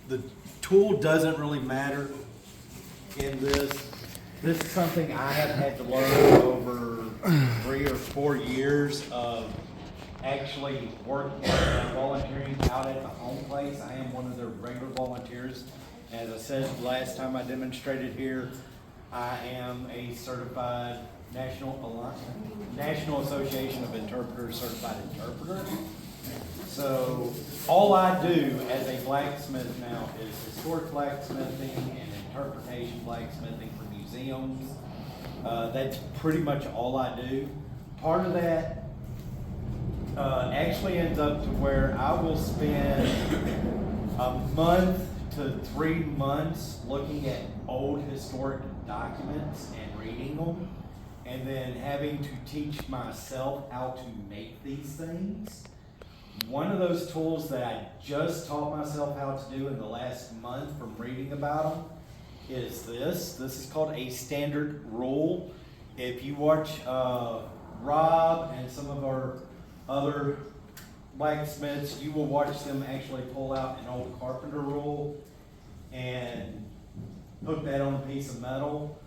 the tool doesn't really matter in this. This is something I have had to learn over 3 or 4 years of actually working, volunteering out at the home place. I am one of their regular volunteers. As I said last time I demonstrated here, I am a certified National Association of Interpreters certified interpreter. So all I do as a blacksmith now is historic blacksmithing and interpretation blacksmithing for museums. That's pretty much all I do. Part of that actually ends up to where I will spend a month to 3 months looking at old historic documents and reading them, and then having to teach myself how to make these things. One of those tools that I just taught myself how to do in the last month from reading about them is this. This is called a standard rule. If you watch Rob and some of our other blacksmiths, you will watch them actually pull out an old carpenter rule and hook that on a piece of metal.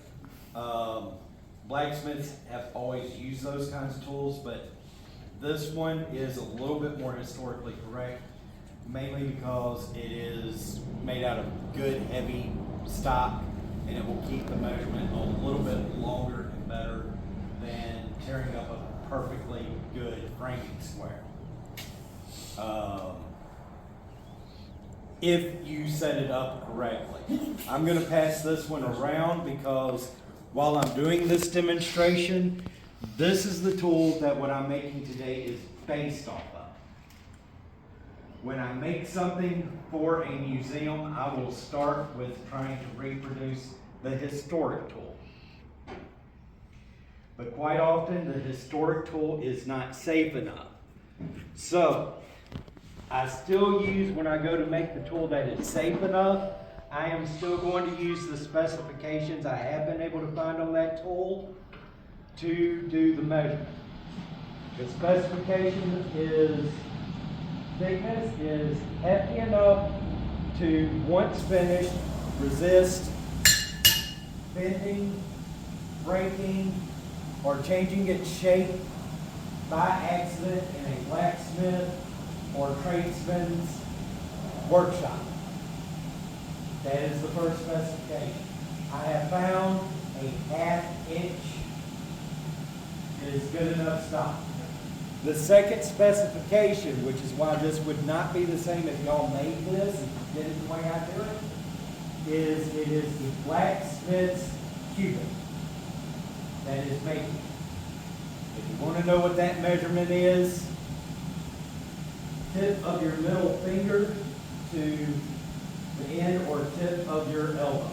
Blacksmiths have always used those kinds of tools, but this one is a little bit more historically correct, mainly because it is made out of good, heavy stock, and it will keep the measurement a little bit longer and better than tearing up a perfectly good framing square. If you set it up correctly. I'm going to pass this one around because while I'm doing this demonstration, this is the tool that what I'm making today is based off of. When I make something for a museum, I will start with trying to reproduce the historic tool. But quite often, the historic tool is not safe enough. So, I still use, when I go to make the tool that is safe enough, I am still going to use the specifications I have been able to find on that tool to do the measurement. The specification is, thickness is hefty enough to, once finished, resist bending, breaking, or changing its shape by accident in a blacksmith or tradesman's workshop. That is the first specification. I have found a 1/2 inch is good enough stock. The second specification, which is why this would not be the same if y'all made this and did it the way I do it, is it is the blacksmith's cubit that is making it. If you want to know what that measurement is, tip of your middle finger to the end or tip of your elbow.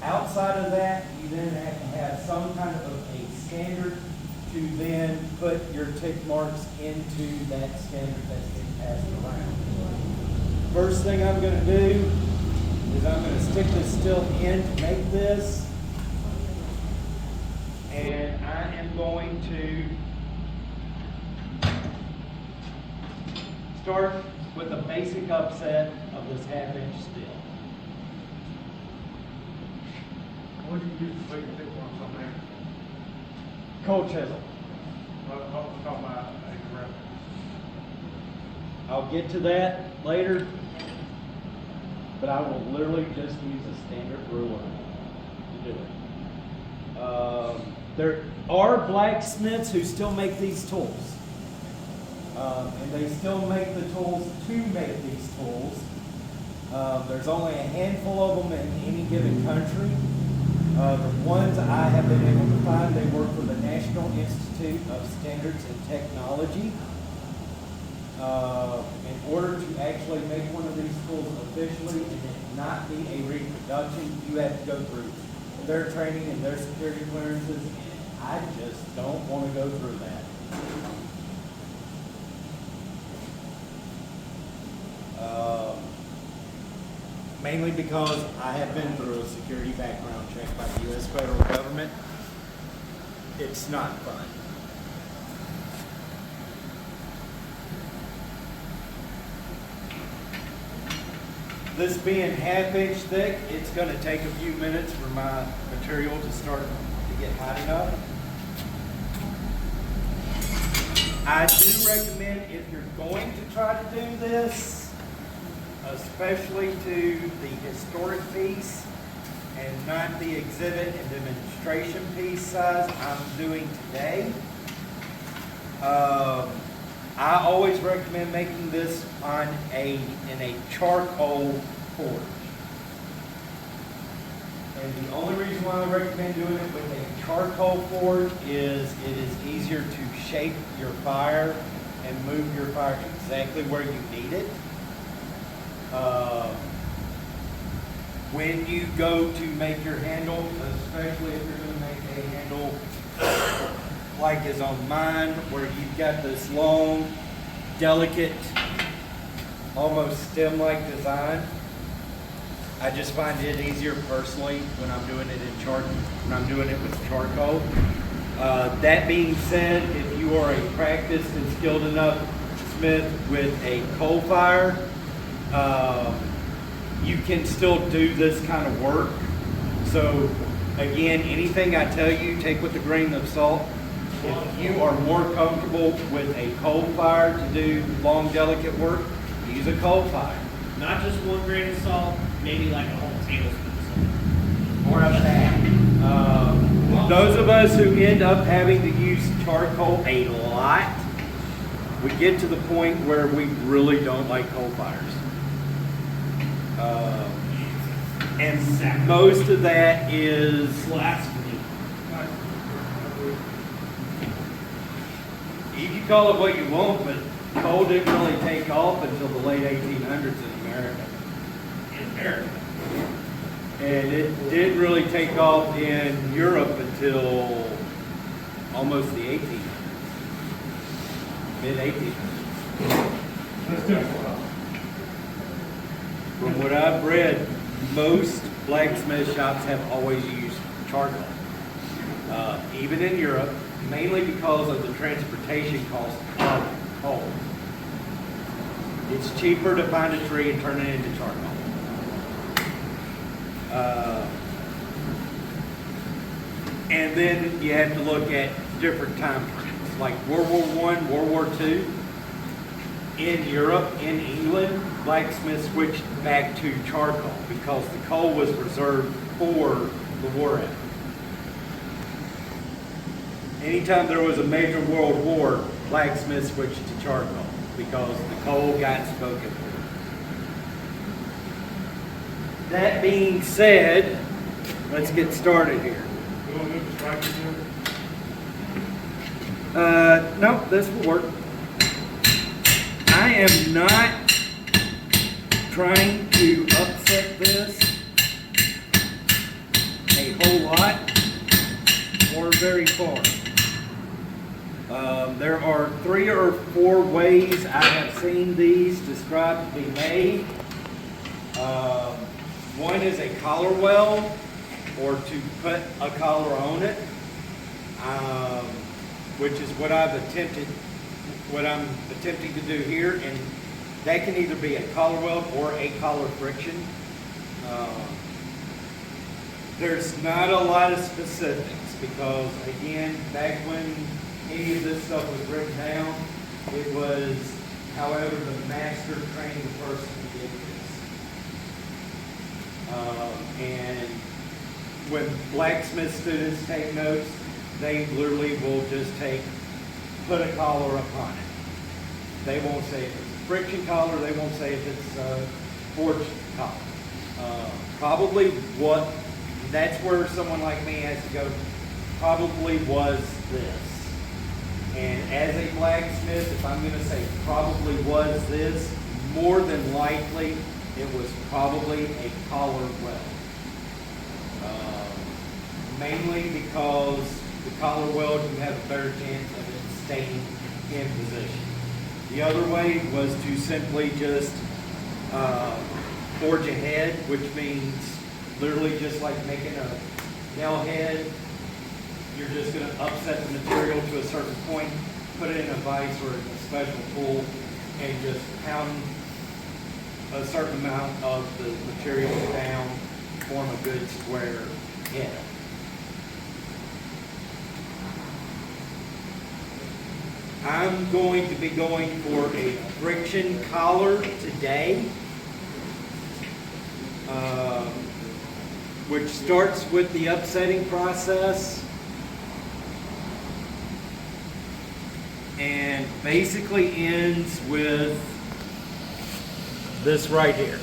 Outside of that, you then have to have some kind of a standard to then put your tick marks into that standard that's been passed around. First thing I'm going to do is I'm going to stick this steel in to make this, and I am going to start with a basic upset of this 1/2 inch steel. What do you use to make a tick marks on there? Cold chisel. I'm talking about a reference. I'll get to that later, but I will literally just use a standard ruler to do it. There are blacksmiths who still make these tools. And they still make the tools to make these tools. There's only a handful of them in any given country. The ones I have been able to find, they work for the National Institute of Standards and Technology. In order to actually make one of these tools officially and it not be a reproduction, you have to go through their training and their security clearances, and I just don't want to go through that. Mainly because I have been through a security background check by the U.S. federal government. It's not fun. This being half-inch thick, it's going to take a few minutes for my material to start to get hot enough. I do recommend, if you're going to try to do this, especially to the historic piece and not the exhibit and demonstration piece size I'm doing today, I always recommend making this in a charcoal forge. And the only reason why I recommend doing it with a charcoal forge is it is easier to shape your fire and move your fire exactly where you need it. When you go to make your handle, especially if you're going to make a handle like is on mine, where you've got this long, delicate, almost stem-like design, I just find it easier personally when I'm doing it with charcoal. That being said, if you are a practiced and skilled enough smith with a coal fire, you can still do this kind of work. So again, anything I tell you, take with a grain of salt. If you are more comfortable with a coal fire to do long, delicate work, use a coal fire. Not just 1 grain of salt, maybe like a whole tablespoon. Or of that. Those of us who end up having to use charcoal a lot, we get to the point where we really don't like coal fires. And most of that is Blasphemy. you can call it what you want, but coal didn't really take off until the late 1800s in America. In America. And it didn't really take off in Europe until almost the 1800s. Mid-1800s. Let's do it for us. From what I've read, most blacksmith shops have always used charcoal. Even in Europe, mainly because of the transportation cost of coal. It's cheaper to find a tree and turn it into charcoal. And then you have to look at different time frames, like World War I, World War II. In Europe, in England, blacksmiths switched back to charcoal because the coal was reserved for the war effort. Anytime there was a major world war, blacksmiths switched to charcoal because the coal got spoken for. That being said, let's get started here. You want to move the strikers in? No, this will work. I am not trying to upset this a whole lot or very far. There are 3 or 4 ways I have seen these described to be made. One is a collar weld, or to put a collar on it, which is what I'm attempting to do here, and that can either be a collar weld or a collar friction. There's not a lot of specifics because, again, back when any of this stuff was written down, it was however the master trained the person did this. And when blacksmith students take notes, they literally will just put a collar upon it. They won't say if it's a friction collar, they won't say if it's a forged collar. That's where someone like me has to go, probably was this. And as a blacksmith, if I'm gonna say probably was this, more than likely, it was probably a collar weld. Mainly because the collar weld, you have a better chance of it staying in position. The other way was to simply just forge ahead, which means literally just like making a nail head. You're just going to upset the material to a certain point, put it in a vise or a special tool, and just pound a certain amount of the material down to form a good square head. I'm going to be going for a friction collar today, which starts with the upsetting process and basically ends with this right here.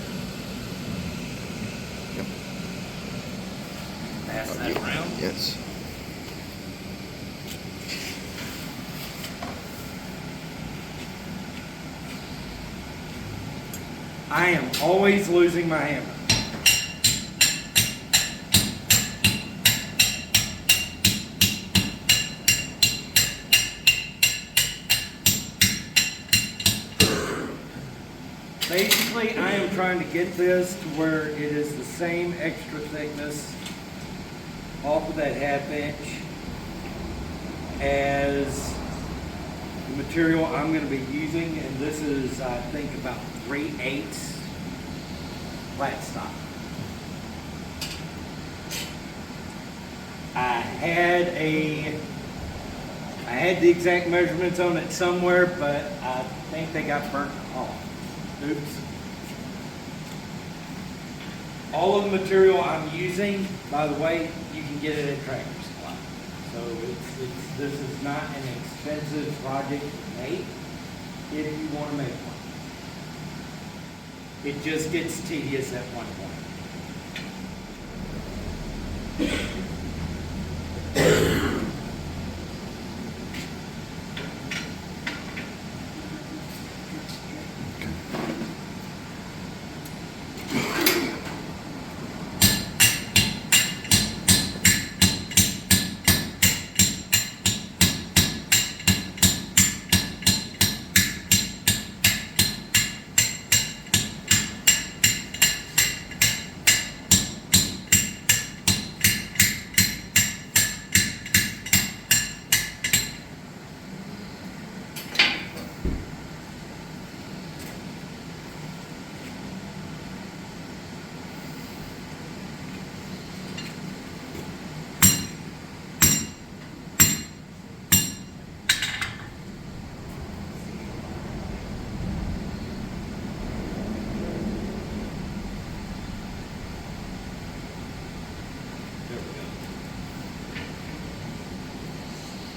Pass that around. Yes. I am always losing my hammer. Basically, I am trying to get this to where it is the same extra thickness off of that ½ inch as the material I'm going to be using, and this is, I think, about 3/8 flat stock. I had the exact measurements on it somewhere, but I think they got burnt off. Oops. All of the material I'm using, by the way, you can get it at Tractor Supply. So this is not an expensive project to make if you want to make one. It just gets tedious at one point.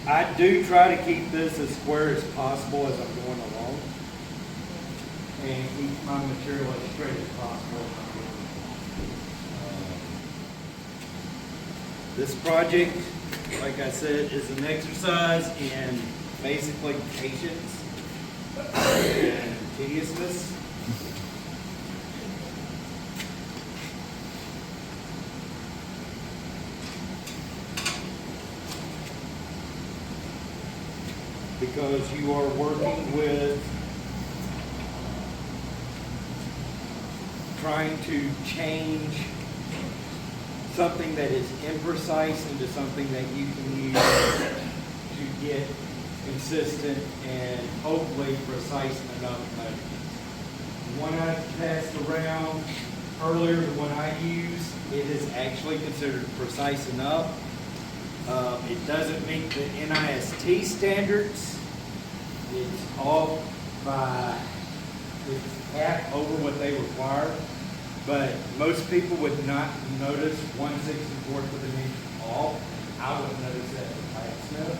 I do try to keep this as square as possible as I'm going along, and keep my material as straight as possible. This project, like I said, is an exercise in basically patience and tediousness. Because you are working with trying to change something that is imprecise into something that you can use to get consistent and hopefully precise enough measurements. The one I passed around earlier, the one I use, it is actually considered precise enough. It doesn't meet the NIST standards. It's off by, it's half over what they require, but most people would not notice 1/64 of an inch off. I would notice that with Blacksmith.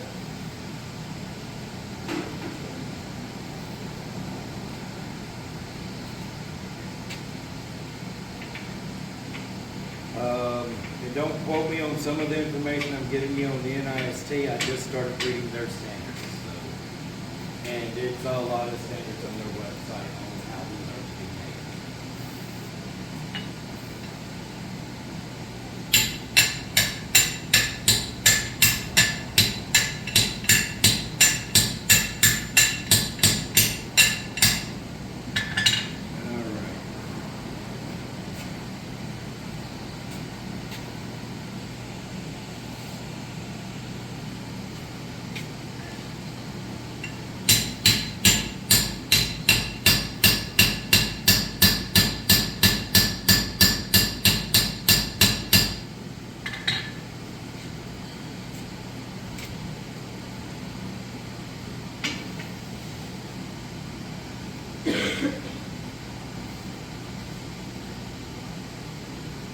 And don't quote me on some of the information I'm getting you on the NIST. I just started reading their standards. So. And it's a lot of standards on their website on how these are to be made.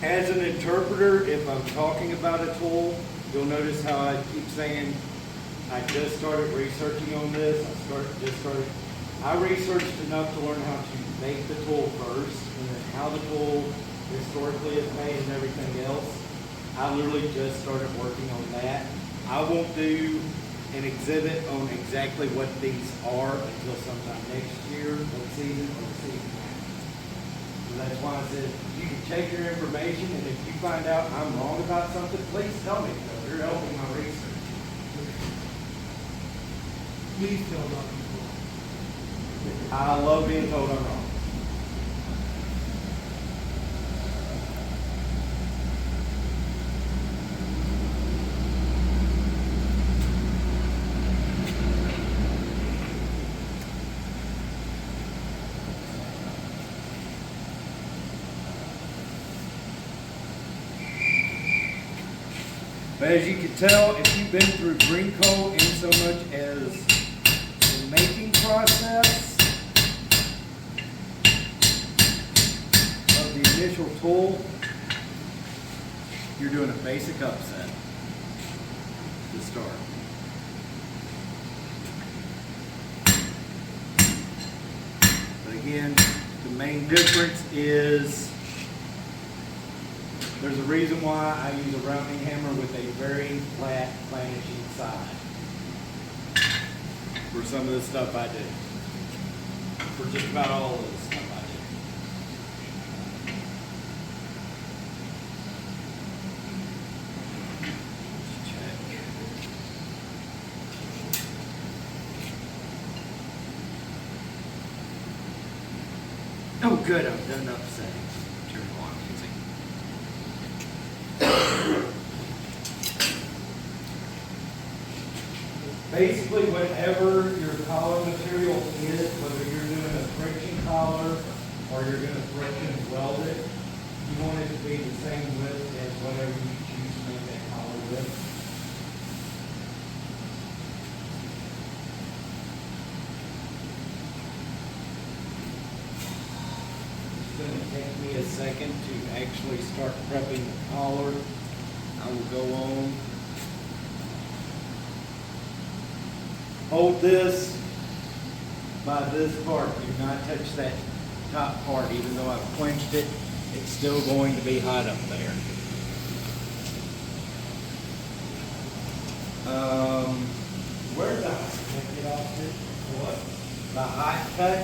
As an interpreter, if I'm talking about a tool, you'll notice how I keep saying, I just started researching on this, I researched enough to learn how to make the tool first, and then how the tool historically is made and everything else. I literally just started working on that. I won't do an exhibit on exactly what these are until sometime next year, next season, or the season after. So that's why I said, you can check your information, and if you find out I'm wrong about something, please tell me, because you're helping my research. Please tell Dr. I love being told I'm wrong. But as you can tell, if you've been through green coal in so much as the making process of the initial tool, you're doing a basic upset to start. But again, the main difference is there's a reason why I use a rounding hammer with a very flat planishing side for some of the stuff I do. For just about all of the stuff I do. Let's check. Oh good, I'm done upsetting. Turn it on, music. Basically, whatever your collar material is, whether you're doing a friction collar or you're going to friction weld it, you want it to be the same width as whatever you choose to make that collar with. It's going to take me a second to actually start prepping the collar. I will go on. Hold this by this part. Do not touch that top part. Even though I've quenched it, it's still going to be hot up there. Where's the hot cut? Get off this. What? The hot cut?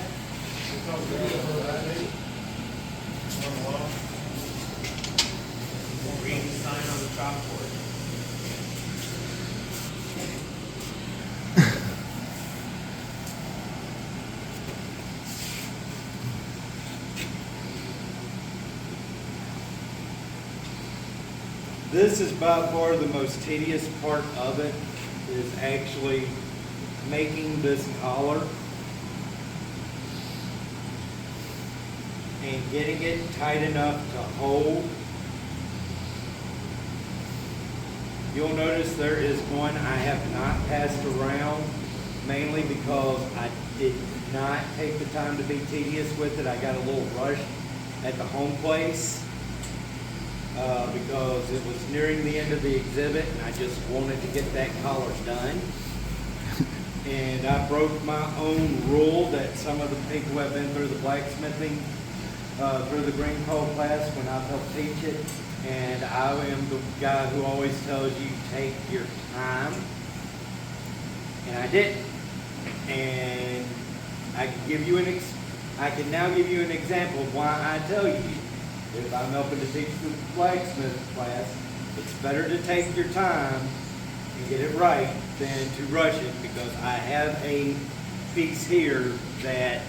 Read the sign on the chalkboard. This is by far the most tedious part of it, is actually making this collar and getting it tight enough to hold. You'll notice there is one I have not passed around, mainly because I did not take the time to be tedious with it. I got a little rushed at the home place. Because it was nearing the end of the exhibit and I just wanted to get that collar done. And I broke my own rule that some of the people who have been through the blacksmithing, through the green coal class when I've helped teach it. And I am the guy who always tells you take your time. And I didn't. And I can now give you an example of why I tell you. If I'm helping to teach the blacksmith class, it's better to take your time and get it right than to rush it, because I have a piece here that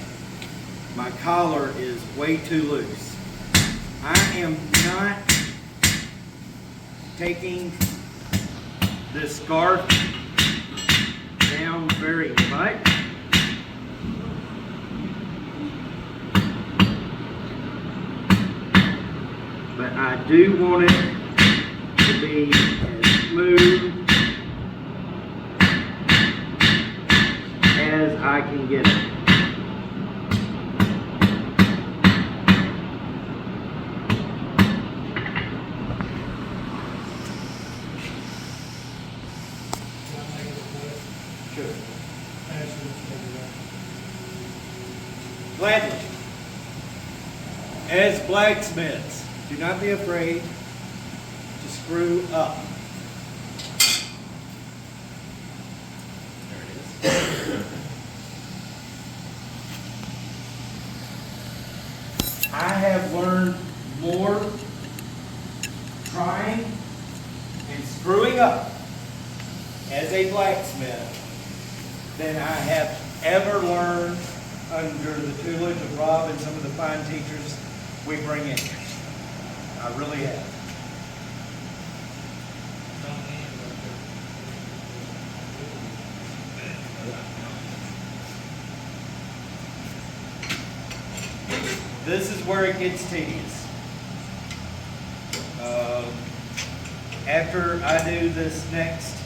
my collar is way too loose. I am not taking this scarf down very much. But I do want it to be as smooth as I can get it. Gladly. As blacksmiths, do not be afraid to screw up. There it is. I have learned more trying and screwing up as a blacksmith than I have ever learned under the tutelage of Rob and some of the fine teachers we bring in. I really have. This is where it gets tedious. After I do this next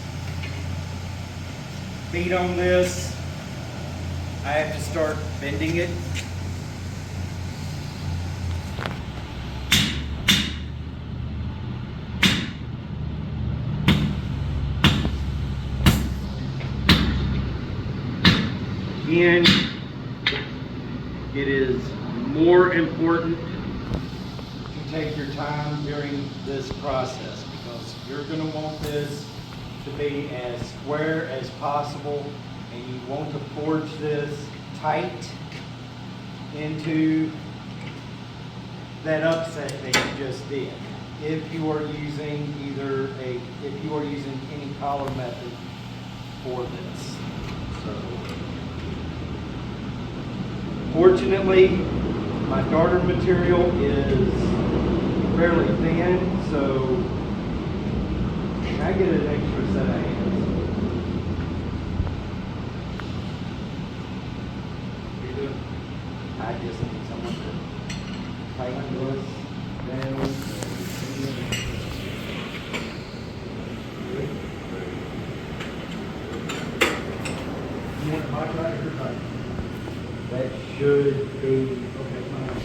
beat on this, I have to start bending it. Again, it is more important to take your time during this process because you're going to want this to be as square as possible, and you want to forge this tight into that upset that you just did. If you are using any collar method for this. So, fortunately, my garter material is fairly thin, so I get an extra set of hands. I just need someone to tighten this down. You want it hot right or tight? That should be Okay, fine.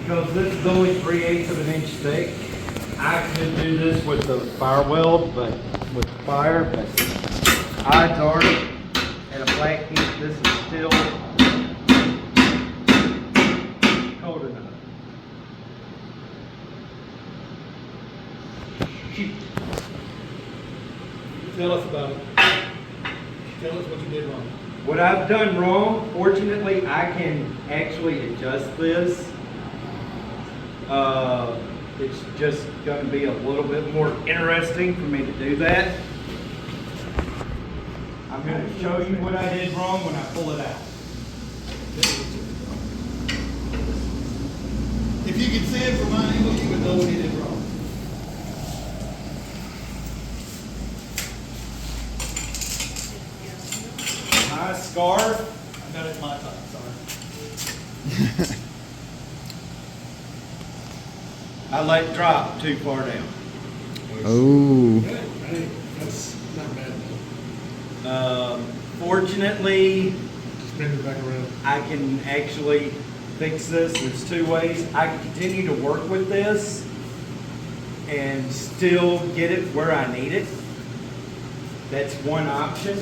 because this is only 3/8 of an inch thick. I could do this with the fire weld, but with fire, but odds are at a black heat, this is still cold enough. Shoot. Tell us about it. Tell us what you did wrong. What I've done wrong, fortunately, I can actually adjust this. It's just going to be a little bit more interesting for me to do that. I'm going to show you what I did wrong when I pull it out. If you could see it from my angle, you would know what you did wrong. My scarf, I got it in my time, sorry. I let drop too far down. Oh. Good. Hey, that's not bad though. Fortunately, Spin it back around. I can actually fix this. There's two ways. I can continue to work with this and still get it where I need it. That's one option.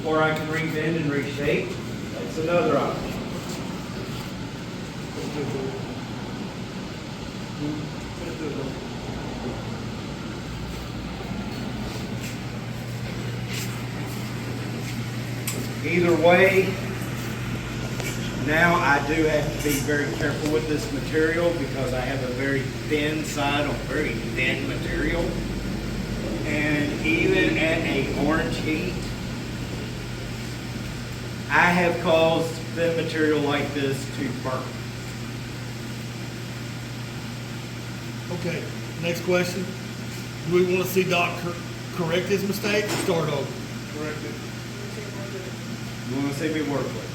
Or I can rebend and reshape. That's another option. Either way, now I do have to be very careful with this material because I have a very thin side on very thin material. And even at a orange heat, I have caused thin material like this to burn. Okay, next question. Do we want to see Doc correct his mistake or start over? Correct it. You want to see me work with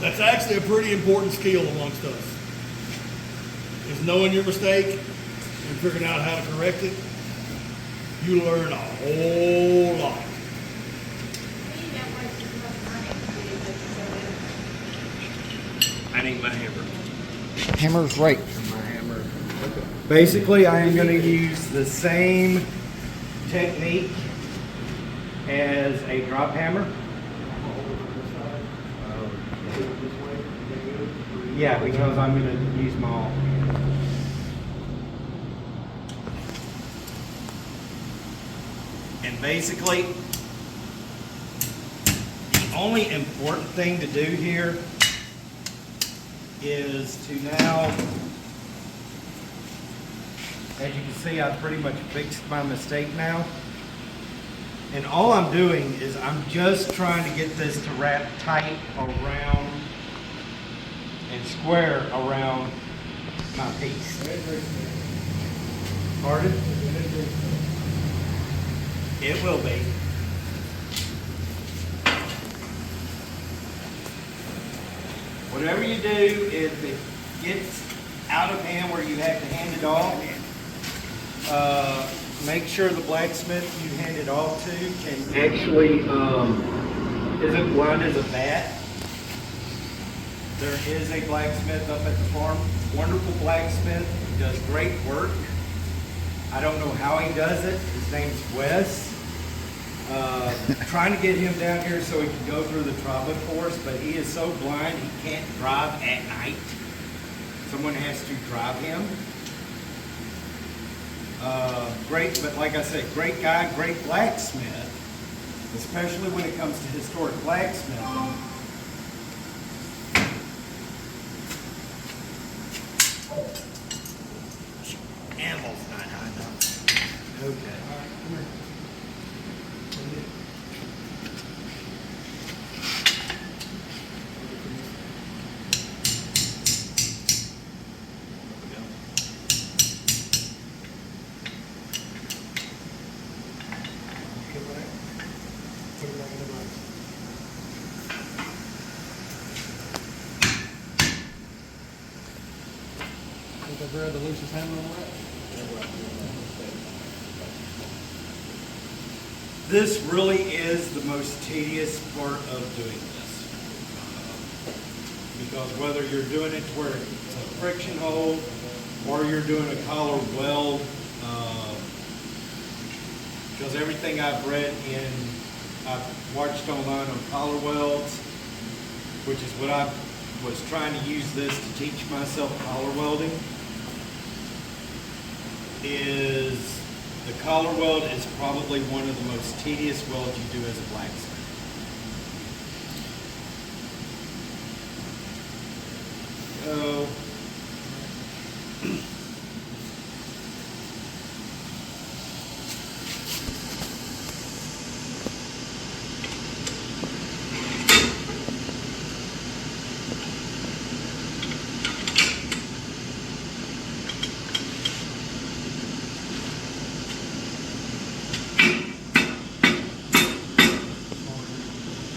That's actually a pretty important skill amongst us. Is knowing your mistake and figuring out how to correct it. You learn a whole lot. I need my hammer. Hammer's right. Basically, I am going to use the same technique as a drop hammer. Yeah, because I'm going to use my all. And basically, the only important thing to do here is to now, as you can see, I've pretty much fixed my mistake now. And all I'm doing is I'm just trying to get this to wrap tight around and square around my piece. Pardon? It will be. Whatever you do, if it gets out of hand where you have to hand it off, make sure the blacksmith you hand it off to can actually isn't blind as a bat. There is a blacksmith up at the farm, wonderful blacksmith, does great work. I don't know how he does it. His name's Wes. Trying to get him down here so he can go through the TRABA course, but he is so blind he can't drive at night. Someone has to drive him. Great, but like I said, great guy, great blacksmith, especially when it comes to historic blacksmithing. Animals not high enough. Okay. The loosest hammer on that? This really is the most tedious part of doing this. Because whether you're doing it to where it's a friction hold or you're doing a collar weld, because everything I've read I've watched online on collar welds, which is what I was trying to use this to teach myself collar welding, is the collar weld is probably one of the most tedious welds you do as a blacksmith. So,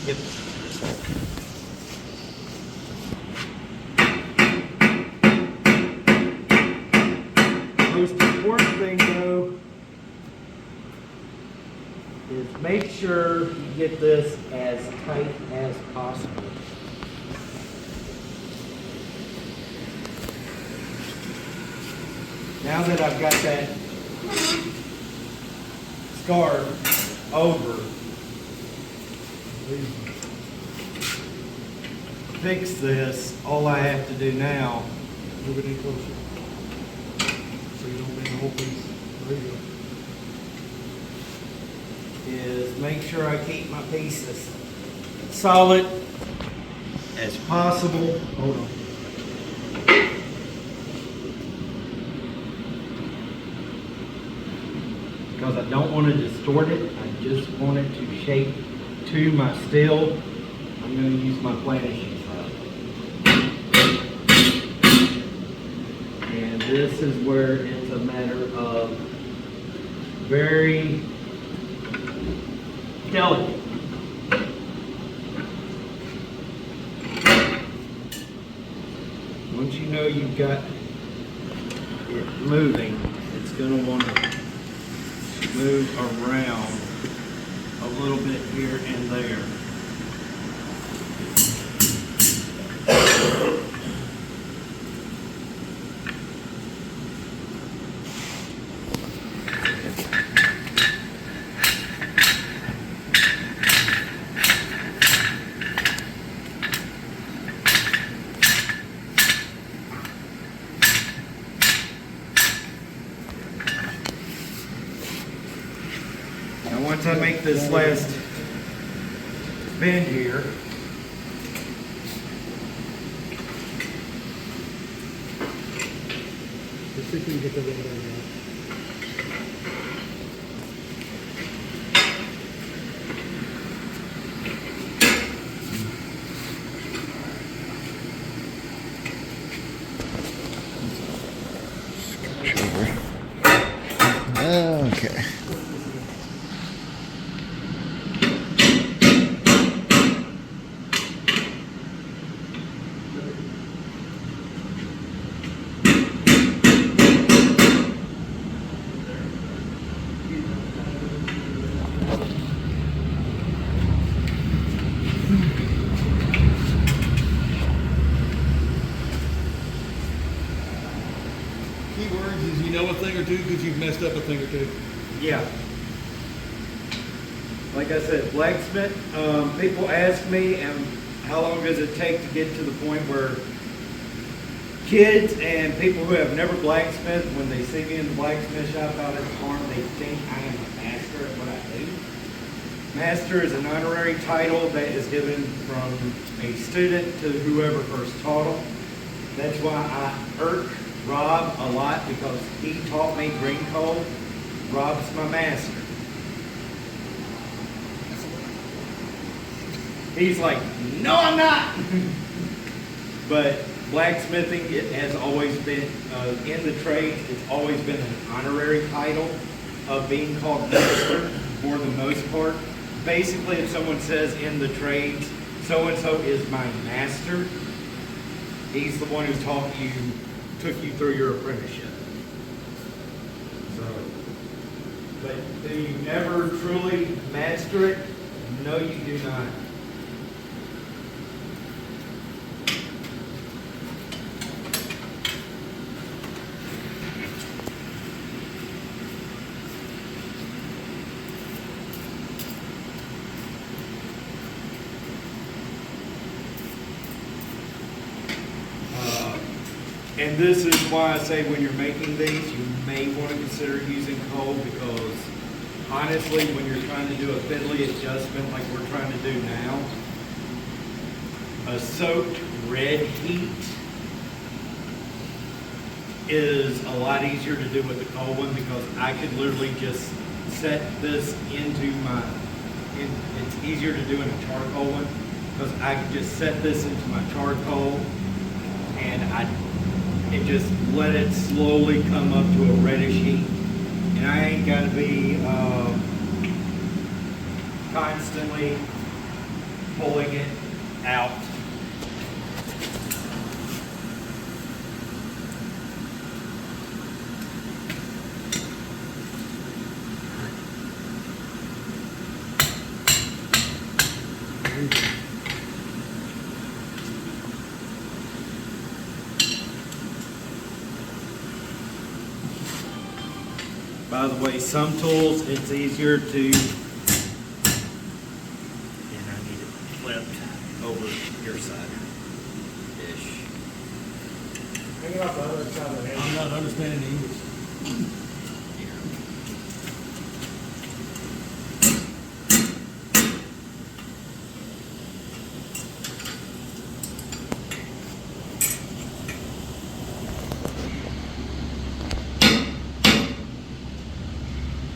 yep. Most important thing though is make sure you get this as tight as possible. Now that I've got that scar over, fix this, all I have to do now, Move it in closer. So you don't bend the whole piece. There you go. is make sure I keep my piece as solid as possible. Hold on. Because I don't want to distort it, I just want it to shape to my steel. I'm going to use my planishing file. And this is where it's a matter of very delicate. Once you know you've got it moving, it's going to want to move around a little bit here and there. once I make this last bend here, Let's see if we can get the little bit out. Okay. Keywords is you know a thing or two because you've messed up a thing or two. yeah. Like I said, blacksmith, people ask me, how long does it take to get to the point where kids and people who have never blacksmithed, when they see me in the blacksmith shop out at the farm, they think I am a master at what I do. Master is an honorary title that is given from a student to whoever first taught them. That's why I irk Rob a lot, because he taught me green coal. Rob's my master. He's like, no, I'm not. But blacksmithing, it has always been, in the trades, it's always been an honorary title of being called master for the most part. Basically, if someone says in the trades, so-and-so is my master, he's the one who took you through your apprenticeship. So, but do you never truly master it? No, you do not. And this is why I say when you're making these, you may want to consider using coal, because honestly, when you're trying to do a fiddly adjustment like we're trying to do now, a soaked red heat is a lot easier to do with the coal one, because I could literally just set this into it's easier to do in a charcoal one, because I could just set this into my charcoal and just let it slowly come up to a reddish heat. And I ain't got to be constantly pulling it out. By the way, some tools, it's easier to, and I need it flipped over your side-ish. Hang it off the other side of the hand. I'm not understanding the English.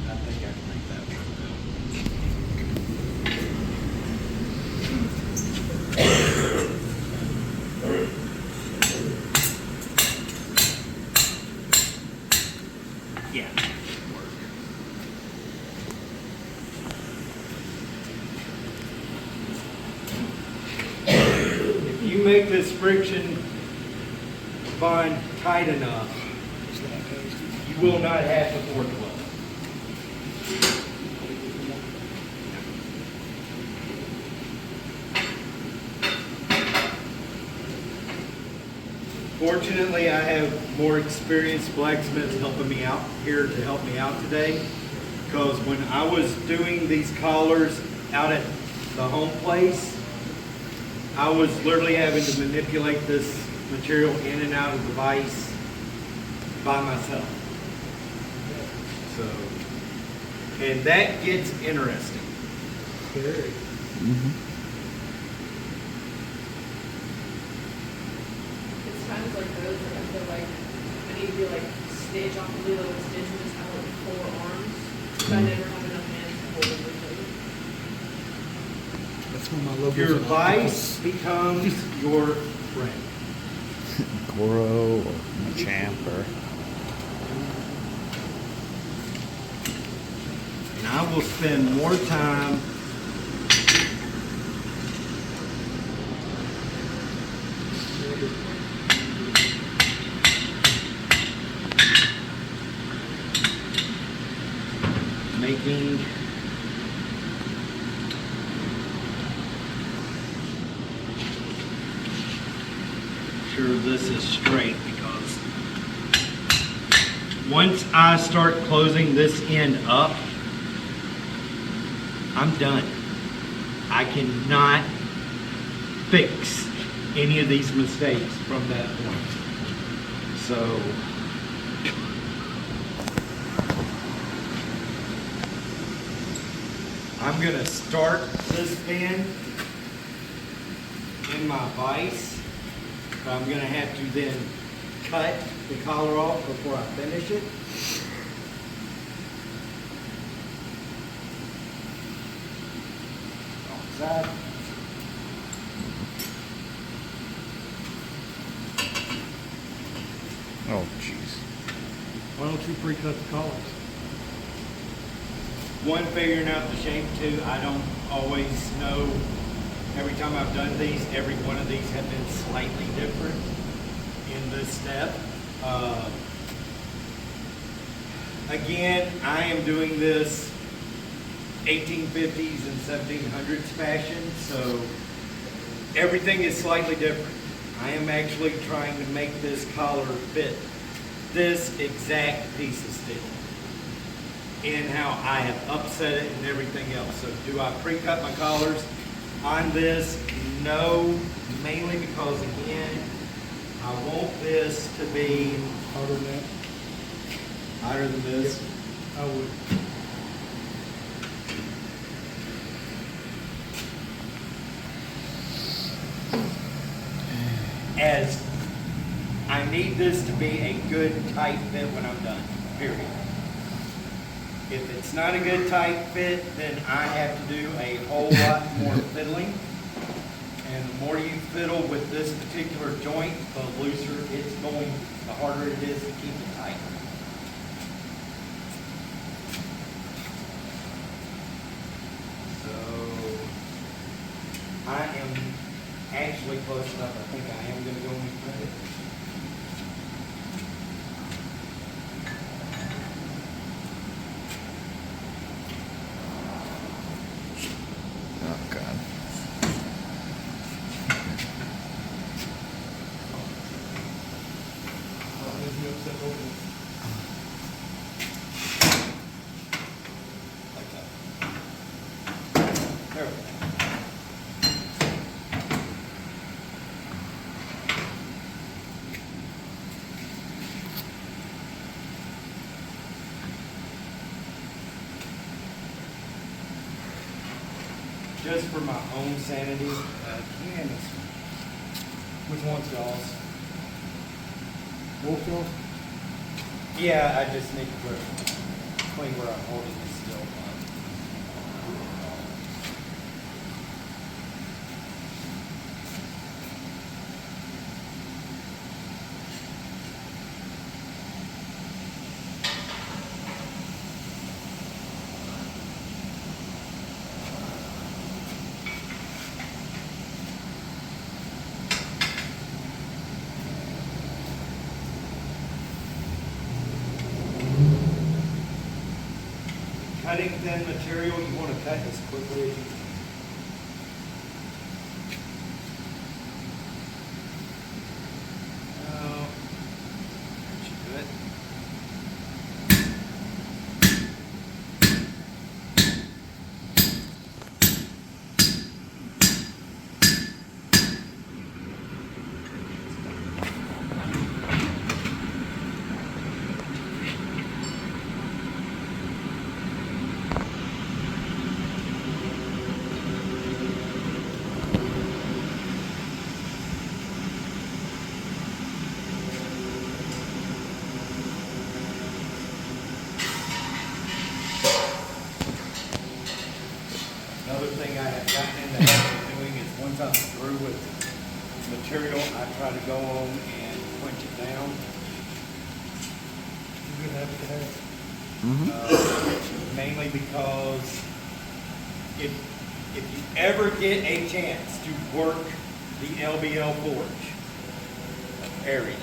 I think I can make that work. Yeah, work. If you make this friction bond tight enough, you will not have the fork flow. Fortunately, I have more experienced blacksmiths helping me out here to help me out today, because when I was doing these collars out at the home place, I was literally having to manipulate this material in and out of the vise by myself. So And that gets interesting. Very. It's times like those that I feel like I need to be like stitch off the little stitch and just have like 4 arms. But I never have enough hands to hold everything. That's one of my logos. Your and vice becomes your friend. Goro or Machamp or And I will spend more time making sure this is straight, because once I start closing this end up, I'm done. I cannot fix any of these mistakes from that point. So I'm gonna start this bend in my vise, but I'm gonna have to then cut the collar off before I finish it. Side. oh jeez. Why don't you pre-cut the collars? One, figuring out the shape. Two, I don't always know. Every time I've done these, every one of these have been slightly different in this step. Again, I am doing this 1850s and 1700s fashion, so everything is slightly different. I am actually trying to make this collar fit this exact piece of steel and how I have upset it and everything else. So do I pre-cut my collars on this? No, mainly because again, I want this to be Harder than that? higher than this. I would. As I need this to be a good tight fit when I'm done, period. If it's not a good tight fit, then I have to do a whole lot more fiddling. And the more you fiddle with this particular joint, the looser it's going, the harder it is to keep it tight. So I am actually close enough. I think I am going to go and cut it. Oh god. Like that. There we go. Just for my own sanity, Which one's y'all's? Wolf y'all? yeah, I just need to clean where I'm holding this still. Cutting thin material, you want to cut as quickly as you can. Now, that should do it. I'm through with material, I try to go on and punch it down. You're gonna have to have. Mainly because if you ever get a chance to work the LBL forge area,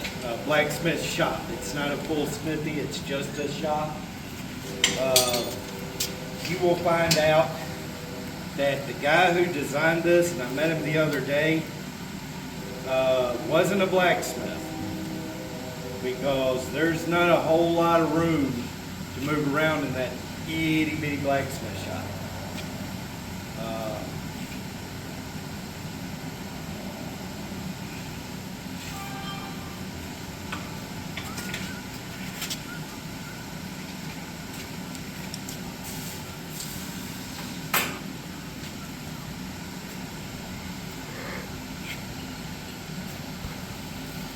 blacksmith shop, it's not a full smithy, it's just a shop, you will find out that the guy who designed this, and I met him the other day, wasn't a blacksmith, because there's not a whole lot of room to move around in that itty bitty blacksmith shop.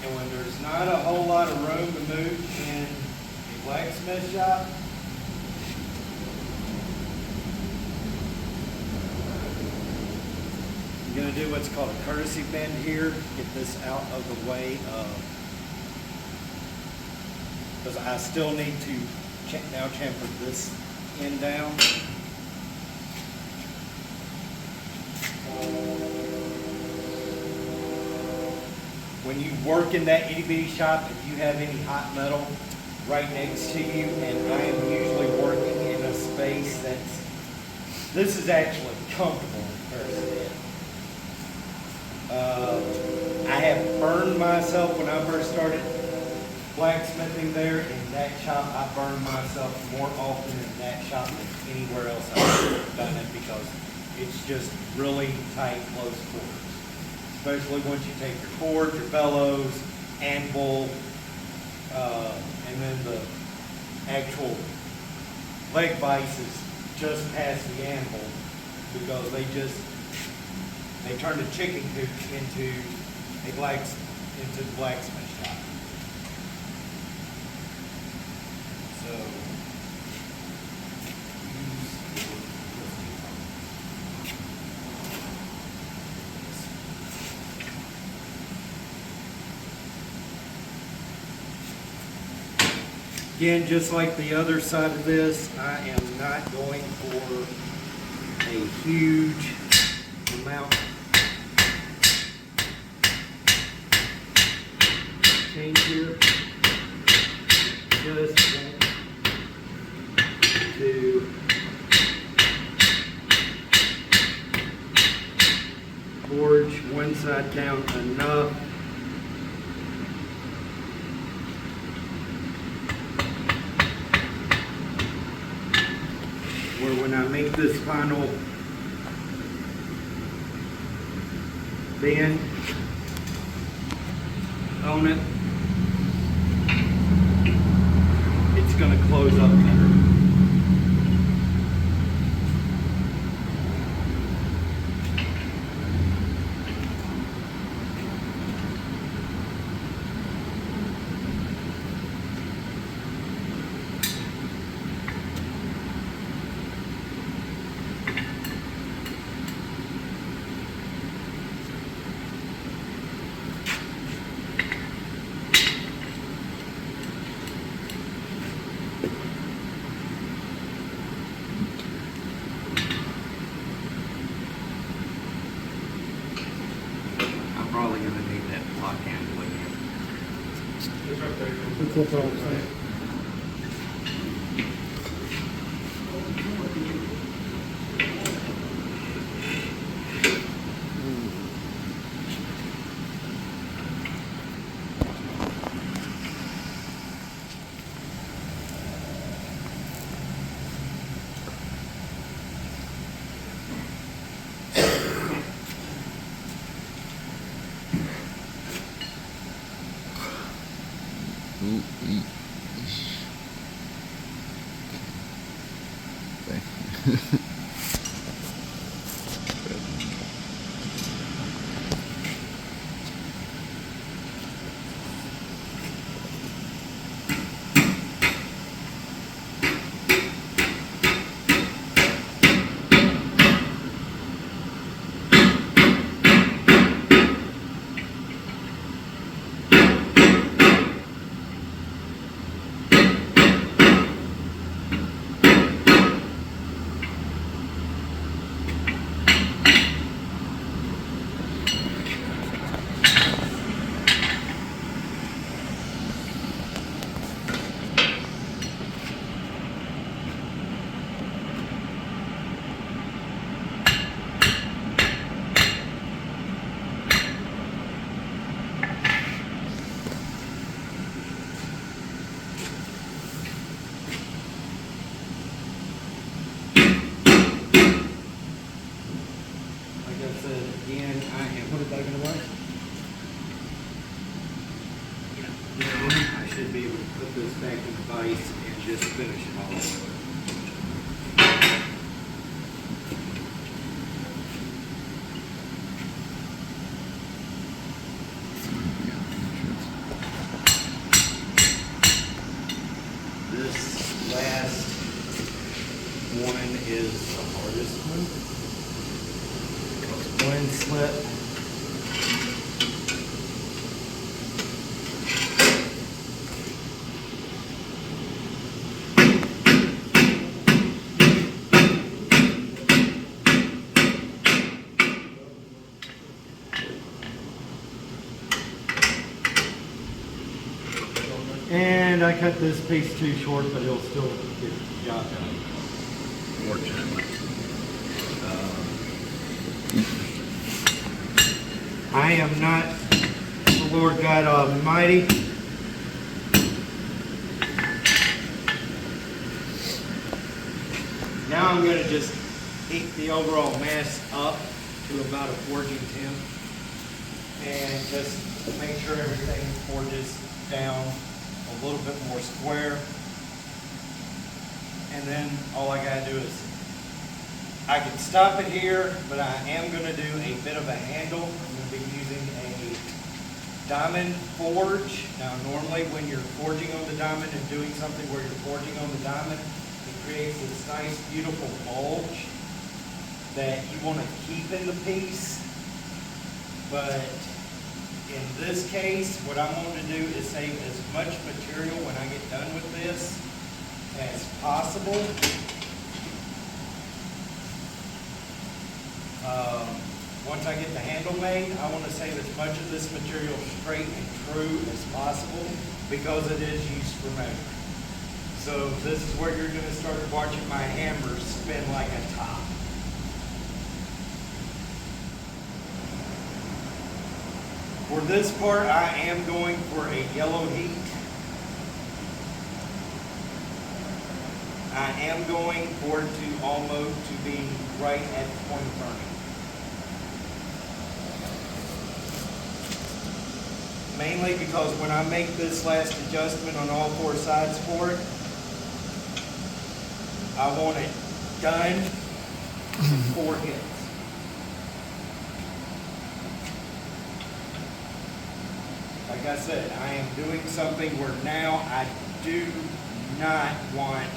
And when there's not a whole lot of room to move in a blacksmith shop, I'm going to do what's called a courtesy bend here, get this out of the way of, because I still need to now chamfer this end down. When you work in that itty bitty shop, if you have any hot metal right next to you, and I am usually working in a space this is actually comfortable in comparison. I have burned myself when I first started blacksmithing there in that shop. I burned myself more often in that shop than anywhere else I've done it, because it's just really tight, close quarters. Especially once you take your forge, your bellows, anvil, and then the actual leg vices just past the anvil, because they turn the chicken coop into the blacksmith shop. So again, just like the other side of this, I am not going for a huge amount change here. Just want to forge one side down enough where when I make this final bend on it, it's going to close up better. Probably going to need that block handle again. It's right there. Like I said, again, I am. Put it back in the way. I should be able to put this back in the vise and just finish it all the way. This last one is the hardest one. Because one slip. And I cut this piece too short, but it'll still get the job done. Fortunately. I am not the Lord God Almighty. Now I'm going to just heat the overall mass up to about a forging temp and just make sure everything forges down a little bit more square. And then all I gotta do is, I can stop it here, but I am gonna do a bit of a handle. I'm gonna be using a diamond forge. Now normally when you're forging on the diamond and doing something where you're forging on the diamond, it creates this nice beautiful bulge that you wanna keep in the piece. But in this case, what I'm going to do is save as much material when I get done with this as possible. Once I get the handle made, I want to save as much of this material straight and true as possible because it is used for measuring. So this is where you're going to start watching my hammer spin like a top. For this part, I am going for a yellow heat. I am going for it to almost to be right at point of burning. Mainly because when I make this last adjustment on all four sides for it, I want it done in 4 hits. Like I said, I am doing something where now I do not want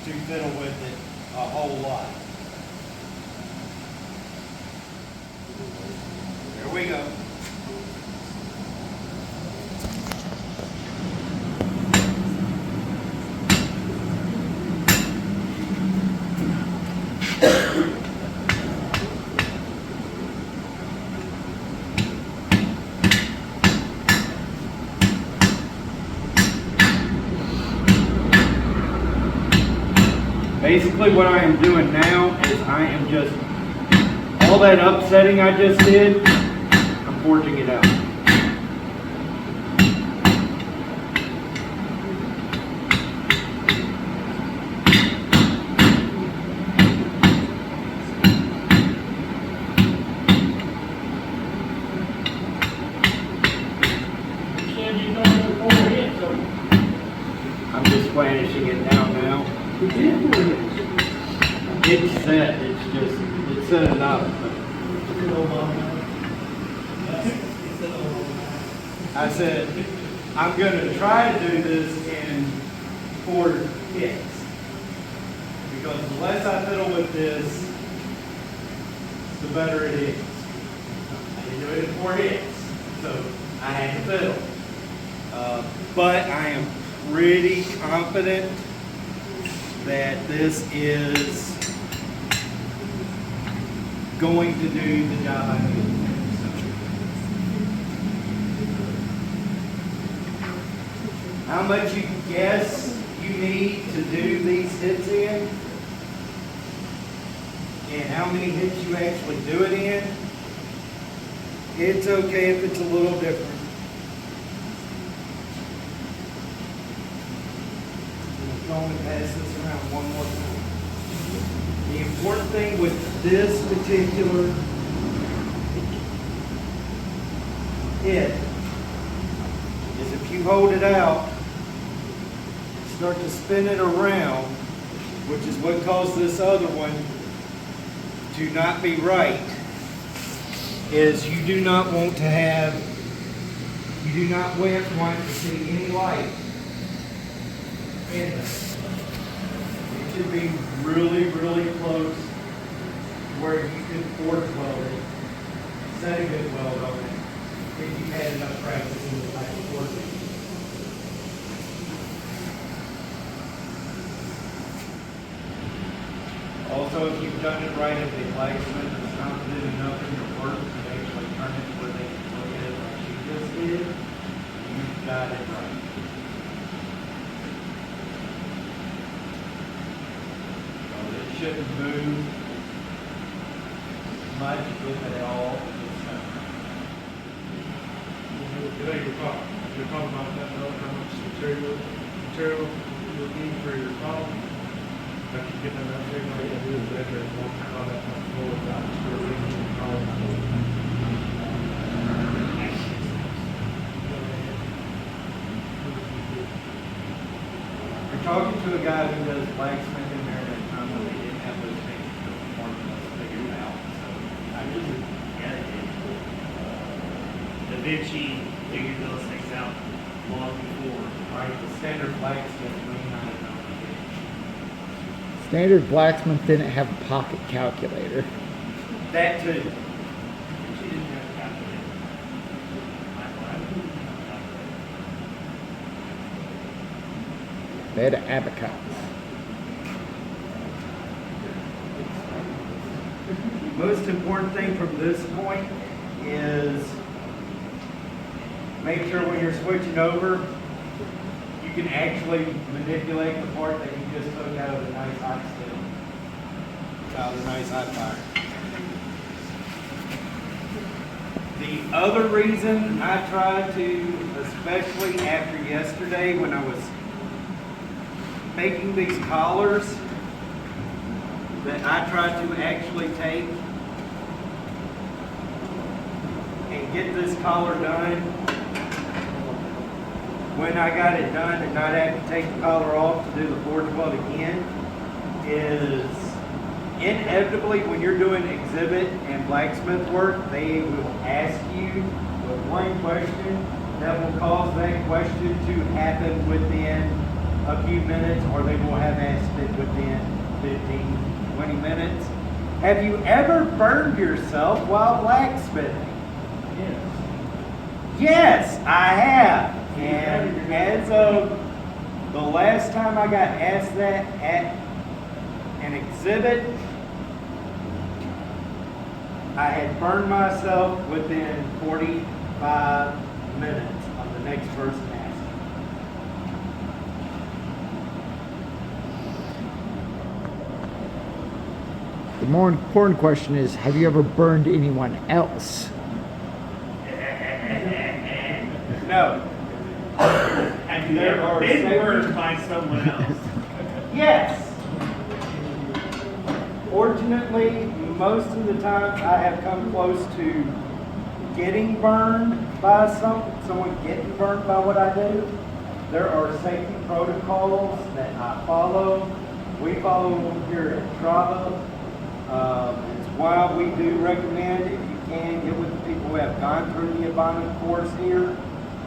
to fiddle with it a whole lot. There we go. Basically what I am doing now is I am just, all that upsetting I just did, I'm forging it out. I'm just finishing it down now. It's set, it's set enough. I said, I'm going to try to do this in 4 hits. Because the less I fiddle with this, the better it is. I didn't do it in 4 hits, so I had to fiddle. But I am pretty confident that this is going to do the job I need. How much you guess you need to do these hits in, and how many hits you actually do it in, it's okay if it's a little different. I'm going to pass this around one more time. The important thing with this particular hit is if you hold it out, start to spin it around, which is what caused this other one to not be right, is you do not want to have, you do not want to see any light in this. It should be really, really close to where you can forge weld it, set a good weld on it, if you've had enough practice in the type of forging. Also, if you've done it right at the blacksmith is confident enough in your work to actually turn it where they can look at it like you just did, you've got it right. So it shouldn't move much, if at all, this time. You're talking about that, how much material you'll need for your problem. I can get that out there, all you gotta do is measure it, walk all that much more without disturbing the problem. You're talking to a guy who does blacksmith in there at a time when they didn't have those things formulas figured out. So I just Yeah, they did. Da Vinci figured those things out long before. right, the standard blacksmith may not have known it. Standard blacksmith didn't have a pocket calculator. That too. She didn't have a calculator. They had an abacus. Most important thing from this point is make sure when you're switching over, you can actually manipulate the part that you just took out of the nice hot steel, out of the nice hot fire. The other reason I tried to, especially after yesterday when I was making these collars, that I tried to actually take and get this collar done when I got it done and not have to take the collar off to do the forge weld again, is inevitably when you're doing exhibit and blacksmith work, they will ask you with one question that will cause that question to happen within a few minutes, or they will have asked it within 15, 20 minutes. Have you ever burned yourself while blacksmithing? Yes, I have. And as of the last time I got asked that at an exhibit, I had burned myself within 45 minutes of the next person asking. The more important question is, have you ever burned anyone else? No. Have you There ever are been several- burned by someone else? Yes. Fortunately, most of the time I have come close to getting burned by someone getting burned by what I do. There are safety protocols that I follow. We follow them here at TRABA. It's why we do recommend, if you can, get with the people who have gone through the Abana course here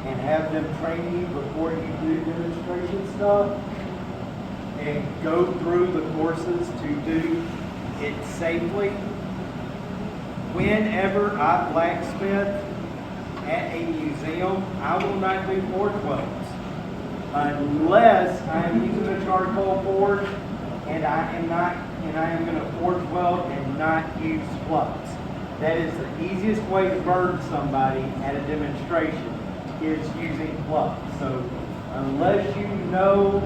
and have them train you before you do demonstration stuff, and go through the courses to do it safely. Whenever I blacksmith at a museum, I will not do forge welds unless I am using a charcoal forge and I am going to forge weld and not use flux. That is the easiest way to burn somebody at a demonstration is using flux. So unless you know